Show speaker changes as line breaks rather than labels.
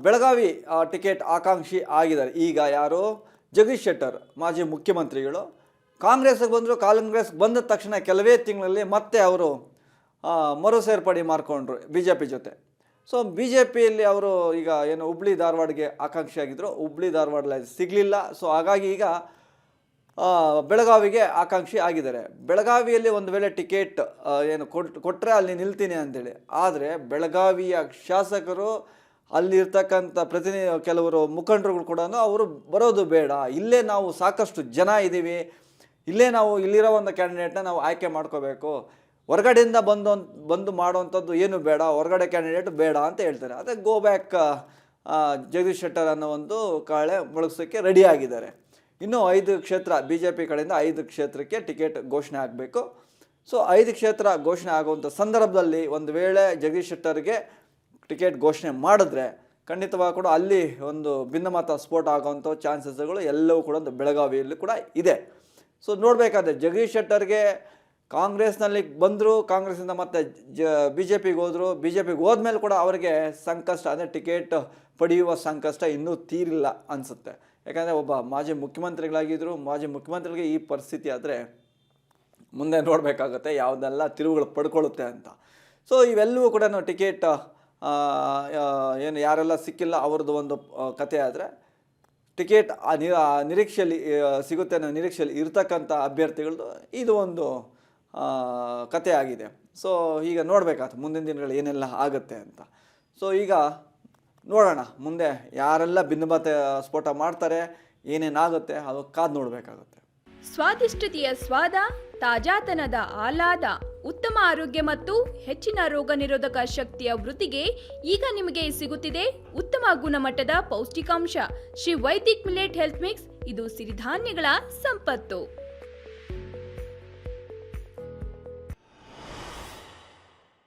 Belagavi ticket ಆಕಾಂಕ್ಷಿ ಆಗಿದ್ದಾರೆ. ಈಗ ಯಾರು ಜಗದೀಶ್ ಶೆಟ್ಟರ್ ಮಾಜಿ ಮುಖ್ಯಮಂತ್ರಿಗಳು ಕಾಂಗ್ರೆಸ್ಗೆ ಬಂದರು. ಕಾಂಗ್ರೆಸ್ಗೆ ಬಂದ ತಕ್ಷಣ ಕೆಲವೇ ತಿಂಗಳಲ್ಲಿ ಮತ್ತೆ ಅವರು ಮರು ಸೇರ್ಪಡೆ ಮಾಡಿಕೊಂಡ್ರು BJP ಜೊತೆ. ಸೊ BJPಯಲ್ಲಿ ಅವರು ಈಗ ಏನು ಹುಬ್ಳಿ ಧಾರವಾಡಗೆ ಆಕಾಂಕ್ಷಿ ಆಗಿದ್ದರು, ಹುಬ್ಳಿ ಧಾರವಾಡಲ್ಲಿ ಸಿಗಲಿಲ್ಲ. ಸೊ ಹಾಗಾಗಿ ಈಗ ಬೆಳಗಾವಿಗೆ ಆಕಾಂಕ್ಷಿ ಆಗಿದ್ದಾರೆ. ಬೆಳಗಾವಿಯಲ್ಲಿ ಒಂದು ವೇಳೆ ಟಿಕೆಟ್ ಏನು ಕೊಟ್ಟರೆ ಅಲ್ಲಿ ನಿಲ್ತೀನಿ ಅಂತೇಳಿ. ಆದರೆ ಬೆಳಗಾವಿಯ ಶಾಸಕರು ಅಲ್ಲಿರ್ತಕ್ಕಂಥ ಕೆಲವರು ಮುಖಂಡರುಗಳು ಕೂಡ ಅವರು ಬರೋದು ಬೇಡ, ಇಲ್ಲೇ ನಾವು ಸಾಕಷ್ಟು ಜನ ಇದ್ದೀವಿ, ಇಲ್ಲೇ ನಾವು ಇಲ್ಲಿರೋ ಒಂದು ಕ್ಯಾಂಡಿಡೇಟ್ನ ನಾವು ಆಯ್ಕೆ ಮಾಡ್ಕೋಬೇಕು, ಹೊರಗಡೆಯಿಂದ ಬಂದು ಮಾಡುವಂಥದ್ದು ಏನು ಬೇಡ, ಹೊರಗಡೆ ಕ್ಯಾಂಡಿಡೇಟ್ ಬೇಡ ಅಂತ ಹೇಳ್ತಾರೆ. ಅದೇ ಗೋ ಬ್ಯಾಕ್ ಜಗದೀಶ್ ಶೆಟ್ಟರ್ ಅನ್ನೋ ಒಂದು ಕಾಳೆ ಮೊಳಗಿಸೋಕ್ಕೆ ರೆಡಿ ಆಗಿದ್ದಾರೆ. ಇನ್ನೂ 5 ಕ್ಷೇತ್ರ BJP ಕಡೆಯಿಂದ 5 ಕ್ಷೇತ್ರಕ್ಕೆ ಟಿಕೆಟ್ ಘೋಷಣೆ ಆಗಬೇಕು. ಸೊ 5 ಕ್ಷೇತ್ರ ಘೋಷಣೆ ಆಗುವಂಥ ಸಂದರ್ಭದಲ್ಲಿ ಒಂದು ವೇಳೆ ಜಗದೀಶ್ ಶೆಟ್ಟರ್ಗೆ ಟಿಕೆಟ್ ಘೋಷಣೆ ಮಾಡಿದ್ರೆ ಖಂಡಿತವಾಗಿ ಕೂಡ ಅಲ್ಲಿ ಒಂದು ಭಿನ್ನಮತ ಸ್ಫೋಟ ಆಗುವಂಥ ಚಾನ್ಸಸ್ಗಳು ಎಲ್ಲವೂ ಕೂಡ ಒಂದು ಬೆಳಗಾವಿಯಲ್ಲಿ ಕೂಡ ಇದೆ. ಸೊ ನೋಡಬೇಕಾದ್ರೆ ಜಗದೀಶ್ ಶೆಟ್ಟರ್ಗೆ ಕಾಂಗ್ರೆಸ್ನಲ್ಲಿ ಬಂದರು, ಕಾಂಗ್ರೆಸ್ಸಿಂದ ಮತ್ತೆ BJPಗೆ ಹೋದರು. BJPಗೆ ಹೋದ್ಮೇಲೆ ಕೂಡ ಅವರಿಗೆ ಸಂಕಷ್ಟ ಅಂದರೆ ಟಿಕೆಟ್ ಪಡೆಯುವ ಸಂಕಷ್ಟ ಇನ್ನೂ ತೀರಿಲ್ಲ ಅನಿಸುತ್ತೆ. ಯಾಕಂದರೆ ಒಬ್ಬ ಮಾಜಿ ಮುಖ್ಯಮಂತ್ರಿಗಳಾಗಿದ್ದರು, ಮಾಜಿ ಮುಖ್ಯಮಂತ್ರಿಗೆ ಈ ಪರಿಸ್ಥಿತಿ ಆದರೆ ಮುಂದೆ ನೋಡಬೇಕಾಗತ್ತೆ ಯಾವುದೆಲ್ಲ ತಿರುವುಗಳು ಪಡ್ಕೊಳ್ಳುತ್ತೆ ಅಂತ. ಸೊ ಇವೆಲ್ಲವೂ ಕೂಡ ಟಿಕೆಟ್ ಏನು ಯಾರೆಲ್ಲ ಸಿಕ್ಕಿಲ್ಲ ಅವ್ರದ್ದು ಒಂದು ಕತೆ. ಆದರೆ ಟಿಕೆಟ್ ನಿರೀಕ್ಷೆಯಲ್ಲಿ ಸಿಗುತ್ತೆ ಅನ್ನೋ ನಿರೀಕ್ಷೆಯಲ್ಲಿ ಇರ್ತಕ್ಕಂಥ ಅಭ್ಯರ್ಥಿಗಳದ್ದು ಇದು ಒಂದು ಕತೆ ಆಗಿದೆ. ಸೊ ಈಗ ನೋಡಬೇಕಾಗ್ತದೆ ಮುಂದಿನ ದಿನಗಳು ಏನೆಲ್ಲ ಆಗುತ್ತೆ ಅಂತ. ಸೊ ಈಗ ನೋಡೋಣ ಮುಂದೆ ಯಾರೆಲ್ಲ ಭಿನ್ನಮತ ಸ್ಫೋಟ ಮಾಡ್ತಾರೆ, ಏನೇನಾಗುತ್ತೆ ಅದು ಕಾದು ನೋಡಬೇಕಾಗುತ್ತೆ.
ಸ್ವಾದಿಷ್ಟತೆಯ ಸ್ವಾದ, ತಾಜಾತನದ ಆಹ್ಲಾದ, ಉತ್ತಮ ಆರೋಗ್ಯ ಮತ್ತು ಹೆಚ್ಚಿನ ರೋಗ ನಿರೋಧಕ ಶಕ್ತಿಯ ವೃದ್ಧಿಗೆ ಈಗ ನಿಮಗೆ ಸಿಗುತ್ತಿದೆ ಉತ್ತಮ ಗುಣಮಟ್ಟದ ಪೌಷ್ಟಿಕಾಂಶ Shri Vaidik millet health mix. ಇದು ಸಿರಿಧಾನ್ಯಗಳ ಸಂಪತ್ತು.